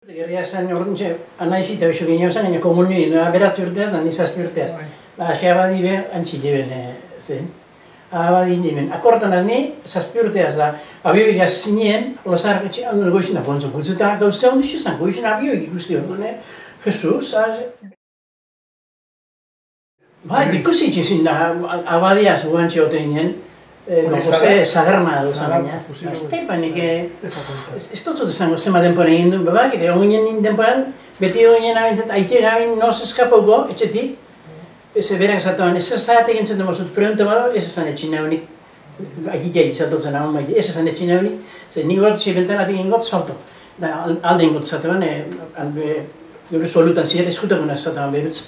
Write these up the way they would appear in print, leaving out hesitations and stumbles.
Gerria zen orduntxe, anaizi eta beso ginen zen, gine komunioin, beratzi urteaz, da nizazpi urteaz. Axe abadi be, antzi diben, zen. Abadi diben. Akortan az ni, zazpi urteaz da, abioik az zinien, lozar goizin da fonzo gutzu, eta gauzea hondi zuzan, goizin abioik ikusti hor, Jesus, ikusi txizin da, abadiaz guantxe ote ginen, Jose Sagarma duzan baina. Estepanik, ez dut zut esango zema denporan egin duen, babak, eta oginen denporan, beti oginen abintzat, aite gabin noz eskapauko, etxetik, ez berak esatuan, ez ezat egin zuten bozut, pregunta bado, ez ezan etxin naunik, aikitea izatotzen hau maite, ez ezan etxin naunik, ze nik got, xibentanatik egin got, salto. Alde egin got zatuan, gure solutan ziren, eskutakuna zatuan berutz.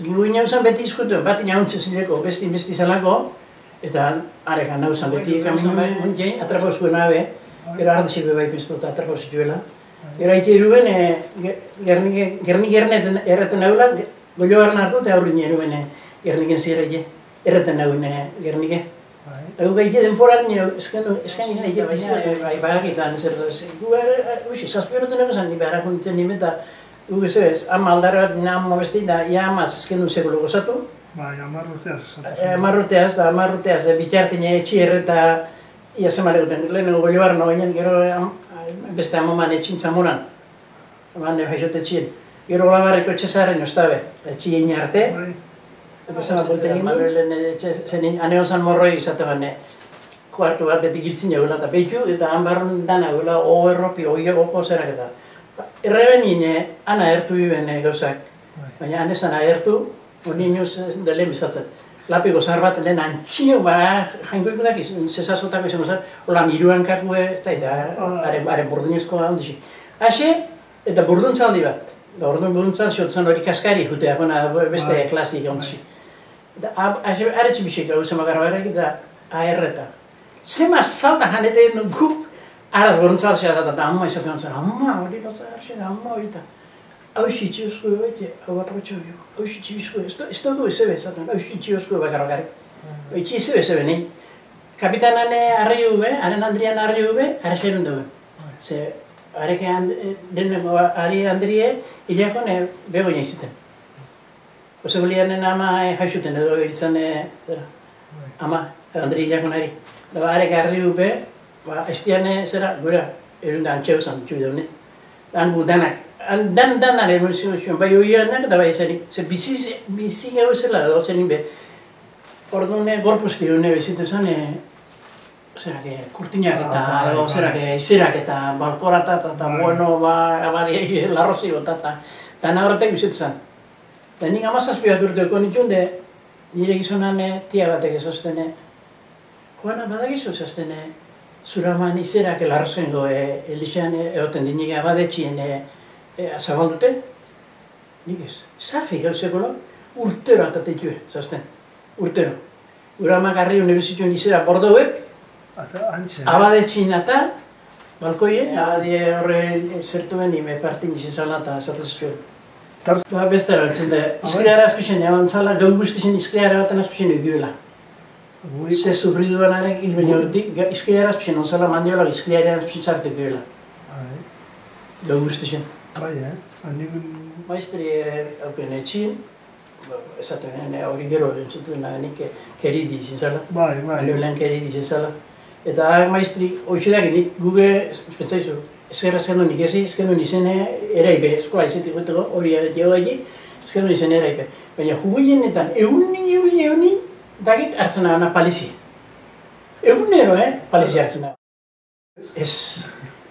Gu ginen uzan beti eskutu, bat inahuntze zileko, besti zalako, eta arekan nauzan beti kaminu gein, atrapau zuen abe, gero ardesik beba ipiztu eta atrapau zituela. Gero haite iruen, gernik erreten naula, goio garen hartu eta aurrin iruen gerniken zireke, erreten nauen gernike. Egu gaite denporak nire, esken ginen haite bagakitan, zer zazpi horretu nago zan, ni beharako nintzen nime eta gu ez, ama aldarra bat nina ama besti da, ia amaz esken duen sekolo gozatu. Bai, amarruteaz, bitartin etxi erreta ia zemare guten, lehenengo goioar noinen, gero beste amoman etxin zamuran, eman haixote etxien. Gero olabarriko etxezaren oztabe, etxi egin arte, eta zema bolte egin du, zenin aneon zan morroi izate bane, kuartu bat beti giltzin jaula eta behitu, eta han barron dana gula, erropi, oko zerak eta. Erreben ana ertu biben gauzak, baina anezan ahertu, honi inoz da lehen bizatzen. Lapiko zahar bat lehen antxinio, jainkoikunak zezazotako izango zen, holan iruan kakue, eta haren burdinezkoa ondixi. Haxe, eta burduntza handi bat. Burduntza ziotzen hori kaskari juteak, beste klasik ondixi. Haxe, aretsi bisik hau zema garabarak eta aherreta. Zema zaltan janete egin gup, arat burduntza alzea da, eta amma izaten zen, amma hori da zahar, amma hori da. Hau xitxi oskue baite, hau aprotxau jo. Hau xitxi bizkue, ez dugu ezebe, zaten, hau xitxi oskue bakarrik. Itxi ezebe, nahi. Kapitanan arri hube, haren Andrian arri hube, hara xerun dugu. Ze, hareke ari Andrie, hilakon bego inaiziten. Ose gulianen ama haixuten edo eritzen, ama, Andri hilakon ari. Daba, hareke arri hube, estian, zera, gura, erunda antxeu zan, txubi daune. Han gu danak. Dan evoluzioan, bai oianak eta bai zenik, ze bizi gau zela edo zenik be. Orduan gorpuzti hone bizitezan, kurtinak eta izerak eta balkoratat eta bueno, abadi larrozi gota eta nahorretek bizitezan. Eta nik amazazpi bat urteko nituen, nire gizonan tia batek ezozten, Juana badagizu ezazten, zuraman izerak larrozengo elixan egoten dinik abadetxien zabaldute, nik ez. Zafi gauzeko urtero atatetue, zazten, urtero. Uramak garri hone bizituen izera bordoek, abadetxin eta balkoie, abadie horre zertuen ime partin izizala eta zatuzituen. Bestera altzen da, izkriara azpixen egon zala, gau guztixen izkriara baten azpixen egibela. Ze sufriduan arek hilbeni horretik, izkriara azpixen egon zala mandiola, izkriara azpixen zartu egibela. Gau guztixen. Maestri hauken etxin, esaten hori gero entzutuen nik keridi izin zala. Lehen keridi izin zala. Eta maestri hoxerak nik guge, pentsaizu, ezkerra zendu nik ezi, ezkendu izen eraipe, eskola izetik goteko, hori jego egi, ezkendu izen eraipe. Baina juguinenetan, egunin, dakit hartzen agana palizi. Egunero, palizi hartzen agana. Ez,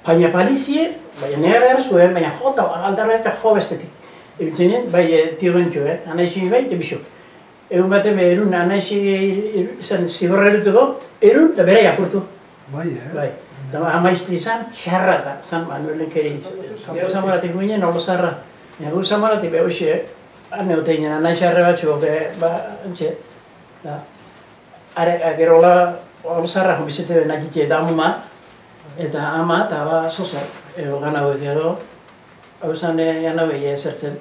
baina palizie, baina nire gara zuen, baina jota aldarra eta jo bestetik. Erutzen bai tio bentxo, anaixi bai eta bisok. Egun baten erun anaixi zigorra eruteko, erun eta berai apurtu. Bai. Eta amaizti izan, txarra da, zan Manuelen keri izan. Gero zamaratik ginen, olo zarra. Gu zamaratik beha hoxe, aneote ginen, anaixi arre batxo, antxe. Gero olo zarra jo bizete ben akite da amuma, eta ama eta ba zozar, gana hauek edo, hau zen gana behi ezertzen,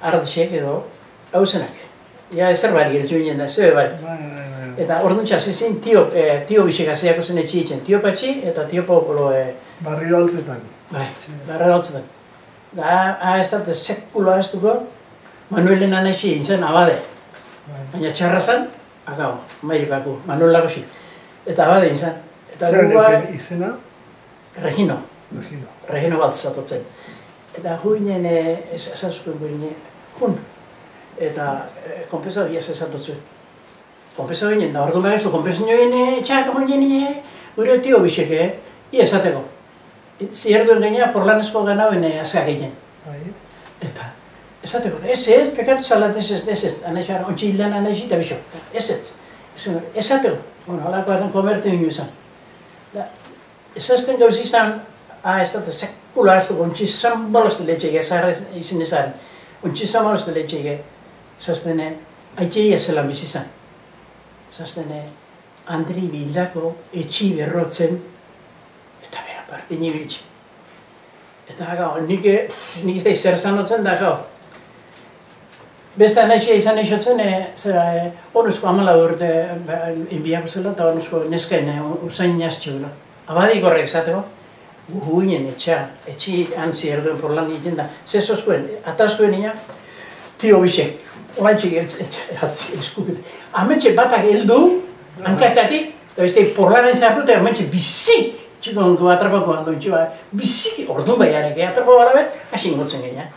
ardesek edo, hau zenak. Ja ezer bari geltu ginen da, zebe bari. Eta orduan txasizin tio bisek aziako zen etxi itzen, tio patxi eta tio popolo. Barriro altzetan. Bai, barriro altzetan. Da, ez da, sekula ez duko, Manuelen anaxi intzen abade. Baina txarra zen, akau, Amerikako, Manuel Lagoxi. Eta abade intzen. Zer izena? Regino. Regino baltzatotzen. Eta huinen esazukuen gurine, hun. Eta konpesa hori esazatotzu. Konpesa horien, da ordu behar zu, konpesa horien txaka horien gure tio biseke, esateko. Zierduen gaina porlanesko ganauen azka gehien. Eta esateko, ez, pekatu zalat ez, anaixar, ontsi hildan anaixi eta bisok. Ez. Esateko, halako aten konbertin ino izan. Esazten gauz izan, ez da sekula ez dugu, ontsi zambalozte letxege, izin ezaren. Ontsi zambalozte letxege, esazten aitxeia zelan bizizan. Esazten Andri bildako etxi berrotzen, eta bera parte nibiltxe. Eta gau, nik ez da zer zanotzen da gau. Beste anaixia izan eixotzen, onuzko amala urte inbiako zela, eta onuzko neskain usain jaztxeula. Abadik horrek zateko, guhuinen etxi antzi erduen porlan egiten da. Zezozkoen, atazkoen ina, tio bisek, oantxik eskupit. Ametxe batak heldu, hankatatik, eta beste porlan zartu eta ametxe bizik, txiko atrapako handoen txiba, bizik, orduan baiarek, atrapako barabe, hasi ingotzen genia.